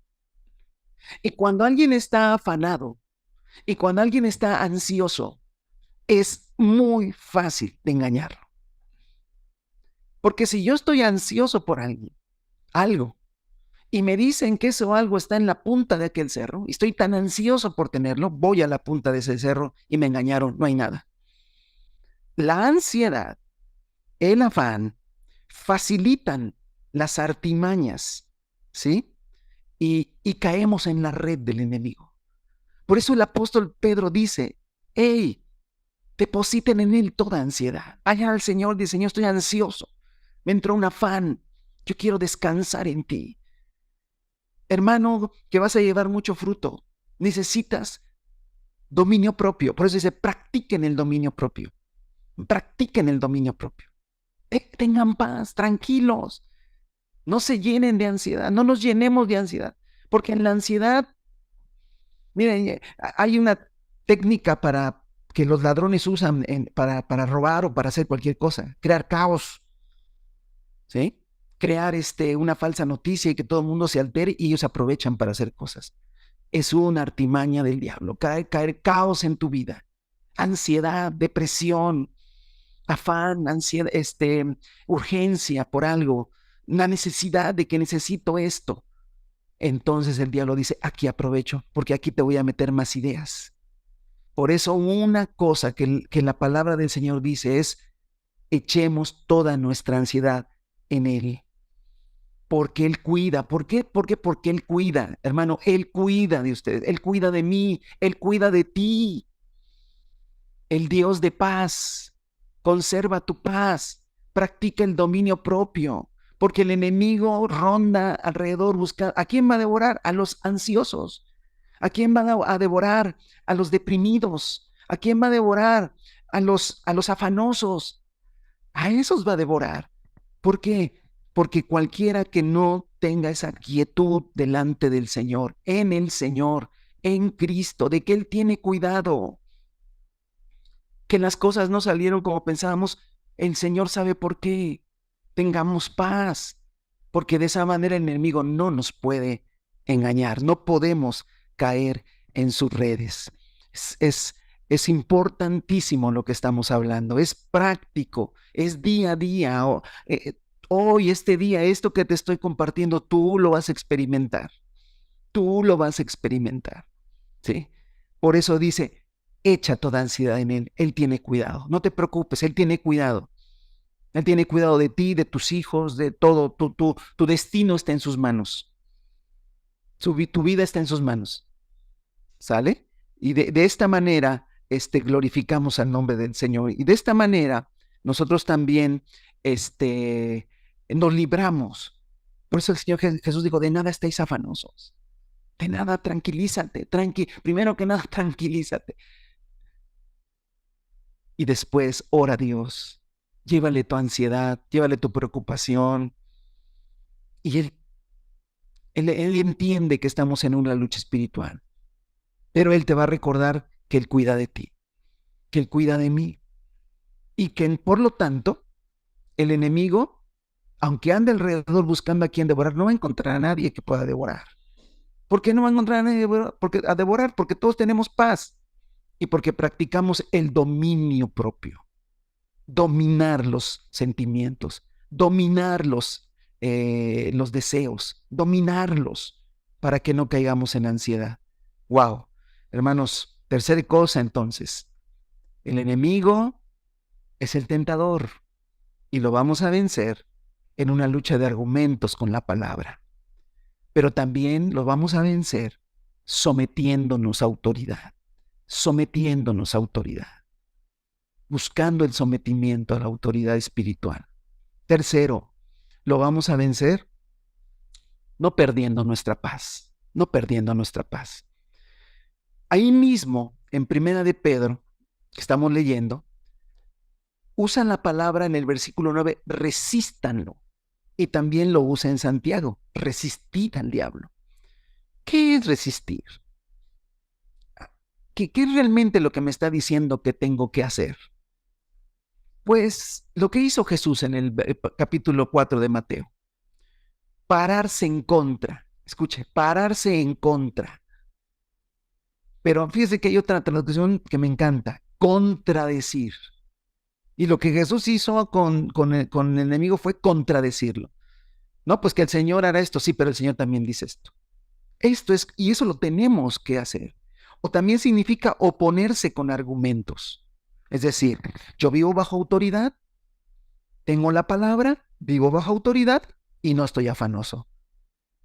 [SPEAKER 1] Y cuando alguien está afanado y cuando alguien está ansioso, es muy fácil de engañarlo. Porque si yo estoy ansioso por algo, y me dicen que eso algo está en la punta de aquel cerro, y estoy tan ansioso por tenerlo, voy a la punta de ese cerro y me engañaron, no hay nada. La ansiedad, el afán, facilitan las artimañas, ¿sí? Y caemos en la red del enemigo. Por eso el apóstol Pedro dice, hey, depositen en él toda ansiedad. Vayan al Señor, dice, Señor, estoy ansioso. Me entró un afán. Yo quiero descansar en ti. Hermano, que vas a llevar mucho fruto. Necesitas dominio propio. Por eso dice, practiquen el dominio propio. Practiquen el dominio propio. Tengan paz, tranquilos. No se llenen de ansiedad. No nos llenemos de ansiedad. Porque en la ansiedad, miren, hay una técnica que los ladrones usan para robar o para hacer cualquier cosa. Crear caos. ¿Sí? Crear una falsa noticia y que todo el mundo se altere y ellos aprovechan para hacer cosas. Es una artimaña del diablo, caer caos en tu vida, ansiedad, depresión, afán, ansiedad, urgencia por algo, una necesidad de que necesito esto. Entonces el diablo dice, aquí aprovecho, porque aquí te voy a meter más ideas. Por eso una cosa que la palabra del Señor dice es, echemos toda nuestra ansiedad en Él. Porque Él cuida. ¿Por qué? Porque Él cuida, hermano. Él cuida de ustedes. Él cuida de mí. Él cuida de ti. el Dios de paz. Conserva tu paz, practica el dominio propio, porque el enemigo ronda alrededor buscando. ¿A quién va a devorar? A los ansiosos. ¿A quién va a devorar? A los deprimidos. ¿A quién va a devorar? A los afanosos. A esos va a devorar. ¿Por qué? Porque cualquiera que no tenga esa quietud delante del Señor, en el Señor, en Cristo, de que Él tiene cuidado, que las cosas no salieron como pensábamos, el Señor sabe por qué. Tengamos paz, porque de esa manera el enemigo no nos puede engañar, no podemos caer en sus redes. Es importantísimo lo que estamos hablando, es práctico, es día a día. Hoy, este día, esto que te estoy compartiendo, tú lo vas a experimentar, tú lo vas a experimentar, ¿sí? Por eso dice, echa toda ansiedad en Él, Él tiene cuidado, no te preocupes, Él tiene cuidado. Él tiene cuidado de ti, de tus hijos, de todo. Tu destino está en sus manos. Tu vida está en sus manos. ¿Sale? Y de esta manera glorificamos al nombre del Señor. Y de esta manera nosotros también nos libramos. Por eso el Señor Jesús dijo, de nada estéis afanosos. De nada, tranquilízate. Primero que nada, tranquilízate. Y después ora a Dios. Llévale tu ansiedad, llévale tu preocupación. Y Él entiende que estamos en una lucha espiritual, pero Él te va a recordar que Él cuida de ti, que Él cuida de mí, y que por lo tanto el enemigo, aunque ande alrededor buscando a quien devorar, no va a encontrar a nadie que pueda devorar. ¿Por qué no va a encontrar a nadie a devorar? Porque todos tenemos paz y porque practicamos el dominio propio, dominar los sentimientos, dominar los deseos, dominarlos para que no caigamos en ansiedad. Wow, hermanos, tercera cosa entonces, el enemigo es el tentador y lo vamos a vencer en una lucha de argumentos con la palabra, pero también lo vamos a vencer sometiéndonos a autoridad, buscando el sometimiento a la autoridad espiritual. Tercero, lo vamos a vencer no perdiendo nuestra paz, no perdiendo nuestra paz. Ahí mismo, en Primera de Pedro, que estamos leyendo, usan la palabra en el versículo 9, resístanlo. Y también lo usa en Santiago, resistir al diablo. ¿Qué es resistir? ¿Qué es realmente lo que me está diciendo que tengo que hacer? Pues lo que hizo Jesús en el capítulo 4 de Mateo. Pararse en contra. Escuche, pararse en contra. Pero fíjese que hay otra traducción que me encanta, contradecir. Y lo que Jesús hizo con el enemigo fue contradecirlo. No, pues que el Señor hará esto, sí, pero el Señor también dice esto. Esto es, y eso lo tenemos que hacer. O también significa oponerse con argumentos. Es decir, yo vivo bajo autoridad, tengo la palabra, vivo bajo autoridad y no estoy afanoso.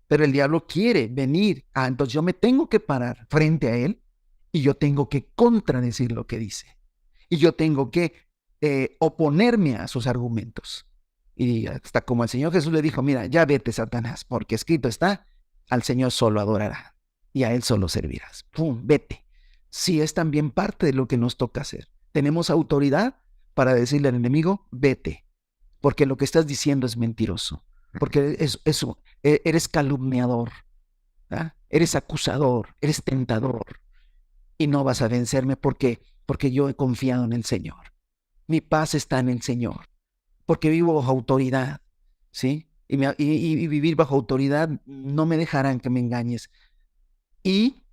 [SPEAKER 1] Pero el diablo quiere venir. Entonces yo me tengo que parar frente a él y yo tengo que contradecir lo que dice. Y yo tengo que oponerme a sus argumentos. Y hasta como el Señor Jesús le dijo, mira, ya vete, Satanás, porque escrito está, al Señor solo adorará y a Él solo servirás. ¡Pum! Vete. Sí, es también parte de lo que nos toca hacer. Tenemos autoridad para decirle al enemigo, vete, porque lo que estás diciendo es mentiroso, porque eres calumniador, ¿ah? Eres acusador, eres tentador, y no vas a vencerme porque yo he confiado en el Señor. Mi paz está en el Señor, porque vivo bajo autoridad, ¿sí? Y vivir bajo autoridad no me dejarán que me engañes. Y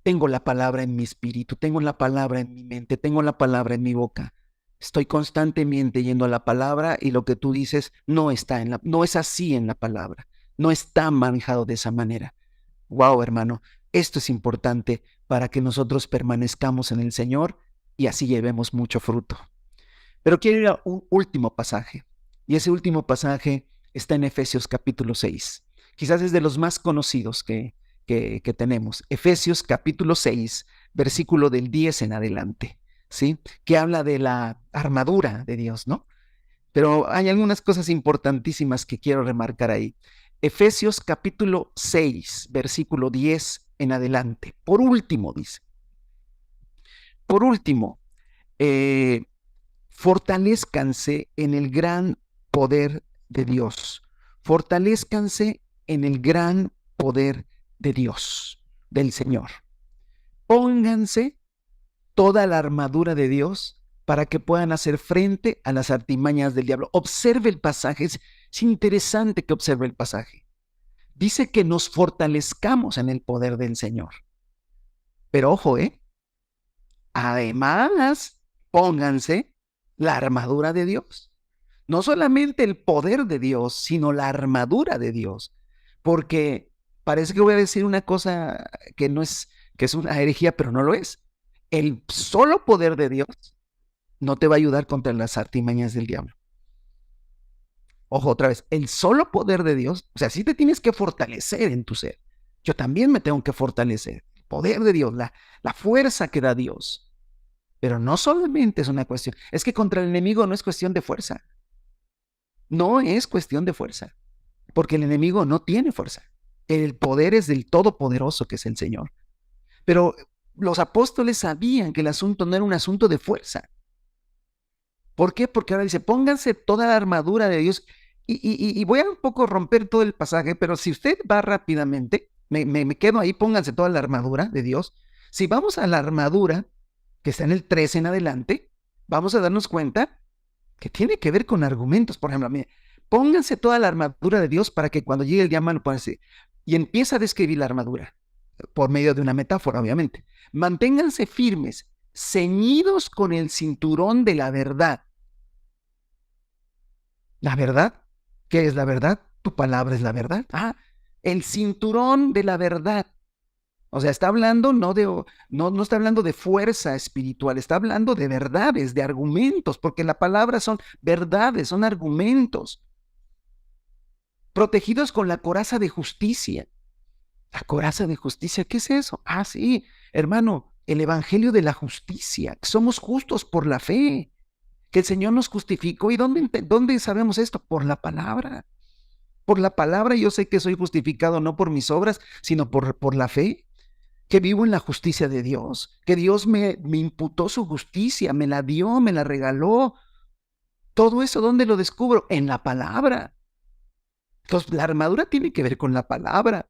[SPEAKER 1] tengo la palabra en mi espíritu, tengo la palabra en mi mente, tengo la palabra en mi boca. Estoy constantemente yendo a la palabra y lo que tú dices no es así en la palabra, no está manejado de esa manera. Wow, hermano, esto es importante para que nosotros permanezcamos en el Señor y así llevemos mucho fruto. Pero quiero ir a un último pasaje, y ese último pasaje está en Efesios capítulo 6. Quizás es de los más conocidos que tenemos. Efesios capítulo 6, versículo del 10 en adelante. ¿sí? Que habla de la armadura de Dios, ¿no? Pero hay algunas cosas importantísimas que quiero remarcar ahí. Efesios capítulo 6, versículo 10 en adelante. Por último, dice, por último, eh, fortalezcanse en el gran poder de Dios. Fortalezcanse en el gran poder de Dios, del Señor. Pónganse toda la armadura de Dios para que puedan hacer frente a las artimañas del diablo. Observe el pasaje, es interesante que observe el pasaje. Dice que nos fortalezcamos en el poder del Señor. Pero ojo, además, pónganse la armadura de Dios. No solamente el poder de Dios, sino la armadura de Dios. Porque parece que voy a decir una cosa que no es, que es una herejía, pero no lo es. El solo poder de Dios no te va a ayudar contra las artimañas del diablo. Ojo, otra vez, el solo poder de Dios, o sea, sí te tienes que fortalecer en tu ser. Yo también me tengo que fortalecer. El poder de Dios, la fuerza que da Dios. Pero no solamente es una cuestión, es que contra el enemigo no es cuestión de fuerza. No es cuestión de fuerza, porque el enemigo no tiene fuerza. El poder es del Todopoderoso, que es el Señor. Pero los apóstoles sabían que el asunto no era un asunto de fuerza. ¿Por qué? Porque ahora dice, pónganse toda la armadura de Dios. Y voy a un poco romper todo el pasaje, pero si usted va rápidamente, me quedo ahí, pónganse toda la armadura de Dios. Si vamos a la armadura, que está en el 13 en adelante, vamos a darnos cuenta que tiene que ver con argumentos. Por ejemplo, mire, pónganse toda la armadura de Dios para que cuando llegue el día malo puedan decir, y empieza a describir la armadura, por medio de una metáfora, obviamente. Manténganse firmes, ceñidos con el cinturón de la verdad. ¿La verdad? ¿Qué es la verdad? Tu palabra es la verdad. Ah, el cinturón de la verdad. O sea, está hablando no está hablando de fuerza espiritual, está hablando de verdades, de argumentos, porque la palabra son verdades, son argumentos. Protegidos con la coraza de justicia. La coraza de justicia, ¿qué es eso? Ah, sí, hermano, el evangelio de la justicia. Somos justos por la fe, que el Señor nos justificó. ¿Y dónde sabemos esto? Por la palabra. Por la palabra yo sé que soy justificado no por mis obras, sino por la fe, que vivo en la justicia de Dios, que Dios me imputó su justicia, me la dio, me la regaló. Todo eso, ¿dónde lo descubro? En la palabra. Entonces, la armadura tiene que ver con la palabra.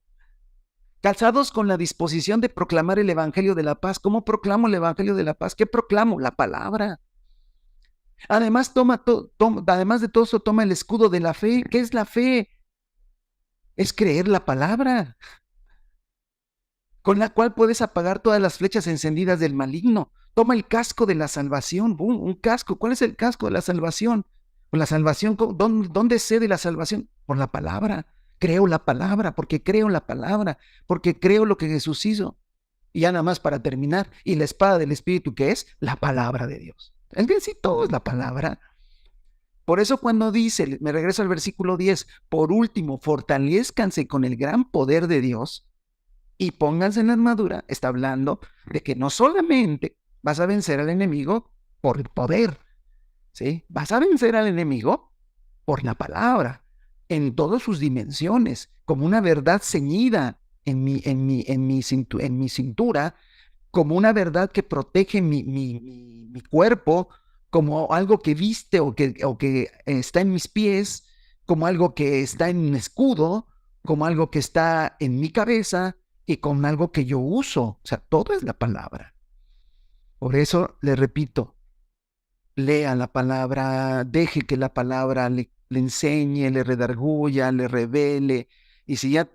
[SPEAKER 1] Calzados con la disposición de proclamar el Evangelio de la paz. ¿Cómo proclamo el Evangelio de la paz? ¿Qué proclamo? La palabra. Además, además de todo eso, toma el escudo de la fe. ¿Qué es la fe? Es creer la palabra, con la cual puedes apagar todas las flechas encendidas del maligno. Toma el casco de la salvación. Un casco. ¿Cuál es el casco de la salvación? Pues la salvación, ¿dónde sé de la salvación? Por la palabra. Creo la palabra, porque creo la palabra, porque creo lo que Jesús hizo. Y ya nada más para terminar, y la espada del Espíritu, que es la palabra de Dios. Es que sí, todo es la palabra. Por eso cuando dice, me regreso al versículo 10, por último, fortalezcanse con el gran poder de Dios y pónganse en la armadura, está hablando de que no solamente vas a vencer al enemigo por el poder, ¿sí? Vas a vencer al enemigo por la palabra, en todas sus dimensiones, como una verdad ceñida en mi cintura, como una verdad que protege mi cuerpo, como algo que viste o que está en mis pies, como algo que está en un escudo, como algo que está en mi cabeza y con algo que yo uso. O sea, todo es la palabra. Por eso le repito, lea la palabra, deje que la palabra le enseñe, le redarguya, le revele. Y si ya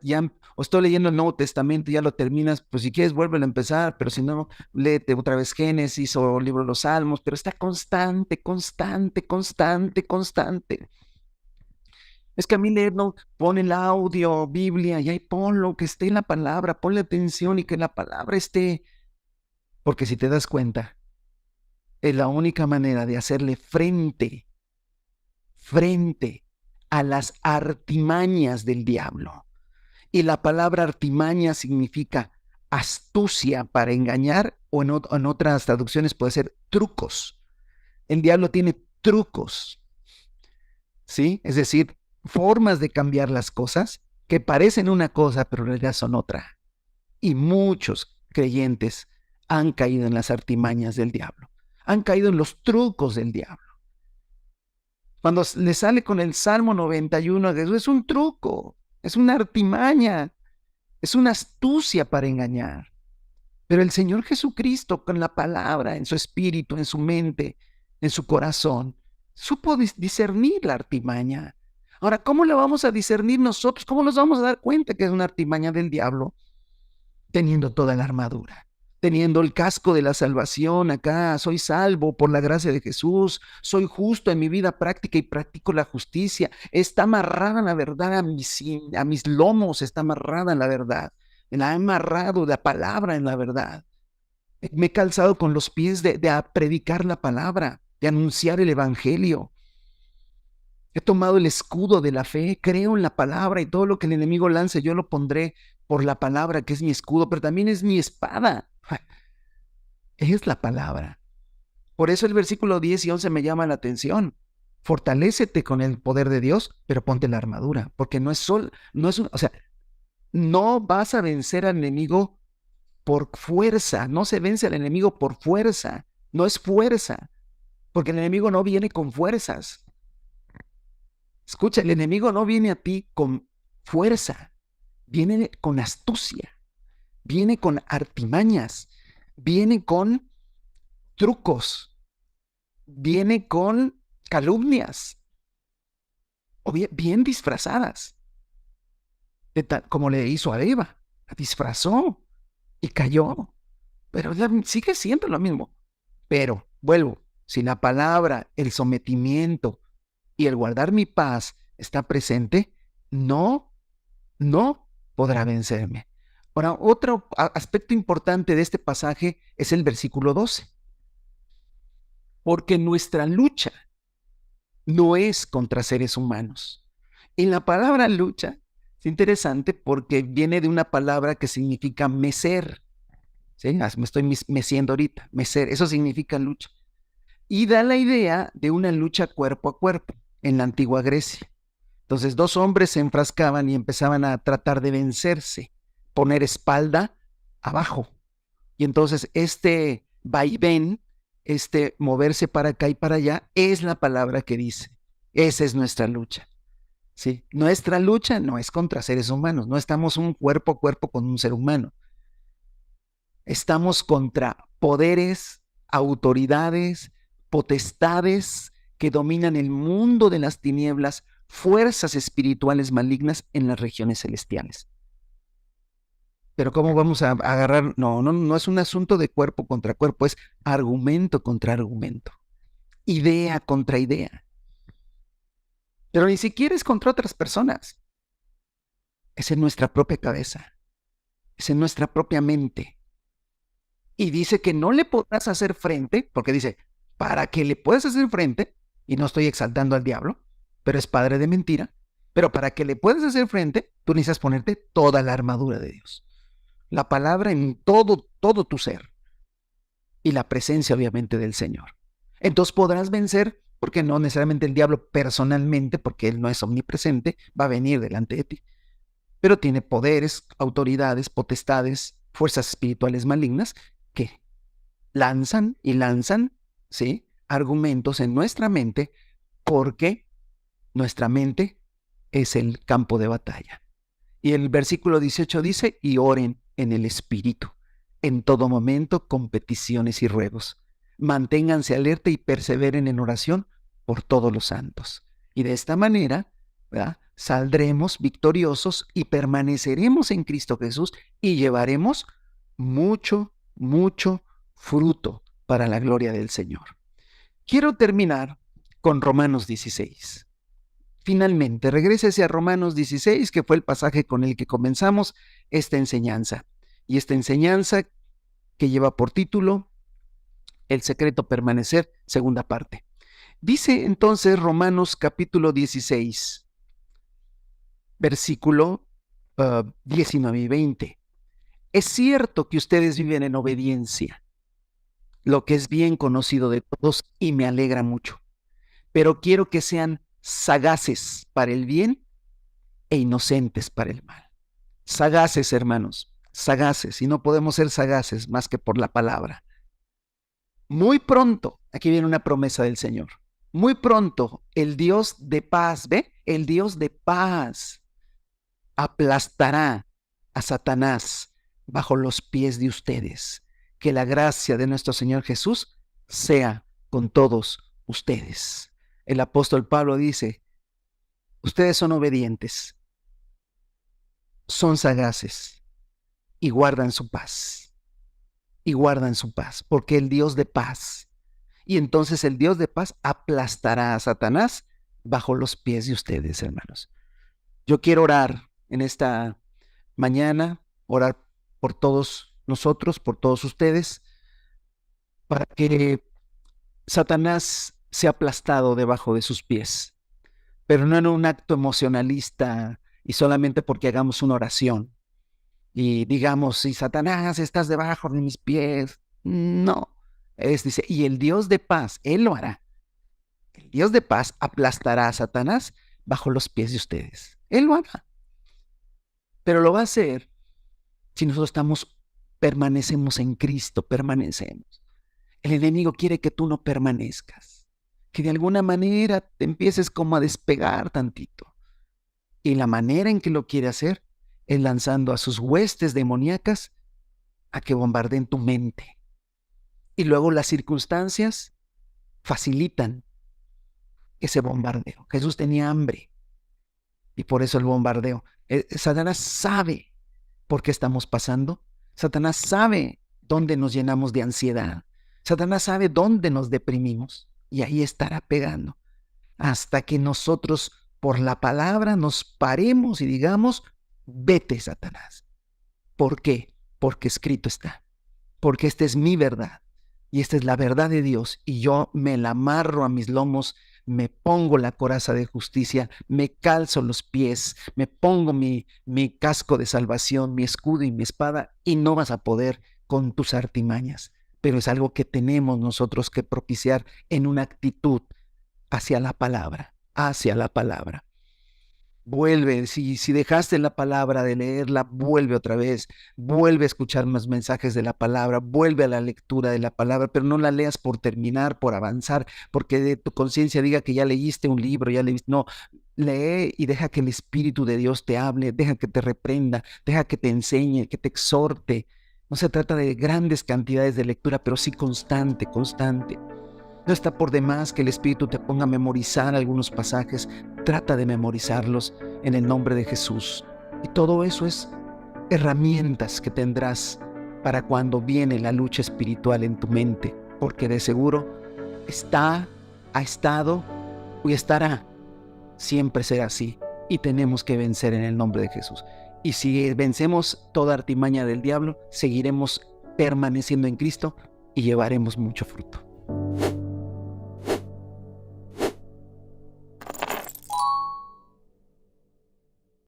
[SPEAKER 1] o estoy leyendo el Nuevo Testamento y ya lo terminas, pues si quieres vuelve a empezar, pero si no, léete otra vez Génesis o el libro de los Salmos, pero está constante, constante, constante, constante. Es que a mí leer no pone el audio, Biblia, y ahí ponlo, que esté en la palabra, ponle atención y que la palabra esté. Porque si te das cuenta, es la única manera de hacerle frente a las artimañas del diablo. Y la palabra artimaña significa astucia para engañar, o en otras traducciones puede ser trucos. El diablo tiene trucos, ¿sí? Es decir, formas de cambiar las cosas que parecen una cosa, pero en realidad son otra. Y muchos creyentes han caído en las artimañas del diablo, han caído en los trucos del diablo. Cuando le sale con el Salmo 91 a Jesús, es un truco, es una artimaña, es una astucia para engañar. Pero el Señor Jesucristo, con la palabra en su espíritu, en su mente, en su corazón, supo discernir la artimaña. Ahora, ¿cómo la vamos a discernir nosotros? ¿Cómo nos vamos a dar cuenta que es una artimaña del diablo? Teniendo toda la armadura, teniendo el casco de la salvación acá, soy salvo por la gracia de Jesús, soy justo en mi vida práctica y practico la justicia, está amarrada la verdad a mis lomos, está amarrada la verdad, la he amarrado la palabra en la verdad, me he calzado con los pies de predicar la palabra, de anunciar el evangelio. He tomado el escudo de la fe, creo en la palabra y todo lo que el enemigo lance yo lo pondré por la palabra que es mi escudo, pero también es mi espada. Es la palabra. Por eso el versículo 10 y 11 me llama la atención. Fortalécete con el poder de Dios, pero ponte la armadura, porque no es no vas a vencer al enemigo por fuerza, no se vence al enemigo por fuerza, no es fuerza, porque el enemigo no viene con fuerzas. Escucha, el enemigo no viene a ti con fuerza, viene con astucia, viene con artimañas, viene con trucos, viene con calumnias, o bien disfrazadas, como le hizo a Eva, la disfrazó y cayó, pero sigue siendo lo mismo. Pero, vuelvo, si la palabra, el sometimiento y el guardar mi paz está presente, no podrá vencerme. Ahora, otro aspecto importante de este pasaje es el versículo 12. Porque nuestra lucha no es contra seres humanos. Y la palabra lucha es interesante porque viene de una palabra que significa mecer. ¿Sí? Me estoy meciendo ahorita, mecer, eso significa lucha. Y da la idea de una lucha cuerpo a cuerpo en la antigua Grecia. Entonces, dos hombres se enfrascaban y empezaban a tratar de vencerse, poner espalda abajo. Y entonces este vaivén, este moverse para acá y para allá, es la palabra que dice. Esa es nuestra lucha. ¿Sí? Nuestra lucha no es contra seres humanos, no estamos un cuerpo a cuerpo con un ser humano. Estamos contra poderes, autoridades, potestades que dominan el mundo de las tinieblas, fuerzas espirituales malignas en las regiones celestiales. Pero ¿cómo vamos a agarrar? No es un asunto de cuerpo contra cuerpo, es argumento contra argumento, idea contra idea. Pero ni siquiera es contra otras personas, es en nuestra propia cabeza, es en nuestra propia mente. Y dice que no le podrás hacer frente, porque dice, para que le puedas hacer frente, y no estoy exaltando al diablo, pero es padre de mentira, pero para que le puedas hacer frente, tú necesitas ponerte toda la armadura de Dios. La palabra en todo tu ser. Y la presencia, obviamente, del Señor. Entonces podrás vencer, porque no necesariamente el diablo personalmente, porque él no es omnipresente, va a venir delante de ti. Pero tiene poderes, autoridades, potestades, fuerzas espirituales malignas que lanzan y lanzan, ¿sí?, argumentos en nuestra mente, porque nuestra mente es el campo de batalla. Y el versículo 18 dice, y oren en el Espíritu, en todo momento con peticiones y ruegos. Manténganse alerta y perseveren en oración por todos los santos. Y de esta manera, ¿verdad?, saldremos victoriosos y permaneceremos en Cristo Jesús y llevaremos mucho fruto para la gloria del Señor. Quiero terminar con Romanos 16. Finalmente, regrésese a Romanos 16, que fue el pasaje con el que comenzamos esta enseñanza. Y esta enseñanza que lleva por título El secreto permanecer, segunda parte. Dice entonces Romanos capítulo 16, versículo 19 y 20. Es cierto que ustedes viven en obediencia, lo que es bien conocido de todos y me alegra mucho, pero quiero que sean sagaces para el bien e inocentes para el mal. Sagaces, hermanos, sagaces, y no podemos ser sagaces más que por la palabra. Muy pronto, aquí viene una promesa del Señor, muy pronto el Dios de paz, ¿ve? El Dios de paz aplastará a Satanás bajo los pies de ustedes. Que la gracia de nuestro Señor Jesús sea con todos ustedes. El apóstol Pablo dice, ustedes son obedientes, son sagaces y guardan su paz. Y guardan su paz, porque el Dios de paz, y entonces el Dios de paz aplastará a Satanás bajo los pies de ustedes, hermanos. Yo quiero orar en esta mañana, orar por todos nosotros, por todos ustedes, para que Satanás sea aplastado debajo de sus pies, pero no en un acto emocionalista y solamente porque hagamos una oración y digamos, si Satanás estás debajo de mis pies. No, dice, y el Dios de paz, Él lo hará. El Dios de paz aplastará a Satanás bajo los pies de ustedes. Él lo hará. Pero lo va a hacer si nosotros permanecemos en Cristo, permanecemos. El enemigo quiere que tú no permanezcas, que de alguna manera te empieces como a despegar tantito. Y la manera en que lo quiere hacer es lanzando a sus huestes demoníacas a que bombardeen tu mente. Y luego las circunstancias facilitan ese bombardeo. Jesús tenía hambre y por eso el bombardeo. Satanás sabe por qué estamos pasando. Satanás sabe dónde nos llenamos de ansiedad. Satanás sabe dónde nos deprimimos y ahí estará pegando hasta que nosotros por la palabra nos paremos y digamos, vete, Satanás. ¿Por qué? Porque escrito está. Porque esta es mi verdad y esta es la verdad de Dios y yo me la amarro a mis lomos, me pongo la coraza de justicia, me calzo los pies, me pongo mi casco de salvación, mi escudo y mi espada y no vas a poder con tus artimañas. Pero es algo que tenemos nosotros que propiciar en una actitud hacia la palabra, hacia la palabra. Vuelve, si dejaste la palabra de leerla, vuelve otra vez, vuelve a escuchar más mensajes de la palabra, vuelve a la lectura de la palabra, pero no la leas por terminar, por avanzar, porque de tu conciencia diga que ya leíste un libro, ya leíste, no, lee y deja que el Espíritu de Dios te hable, deja que te reprenda, deja que te enseñe, que te exhorte. No se trata de grandes cantidades de lectura, pero sí constante, constante. No está por demás que el Espíritu te ponga a memorizar algunos pasajes. Trata de memorizarlos en el nombre de Jesús. Y todo eso es herramientas que tendrás para cuando viene la lucha espiritual en tu mente. Porque de seguro ha estado y estará. Siempre será así. Y tenemos que vencer en el nombre de Jesús. Y si vencemos toda artimaña del diablo, seguiremos permaneciendo en Cristo y llevaremos mucho fruto.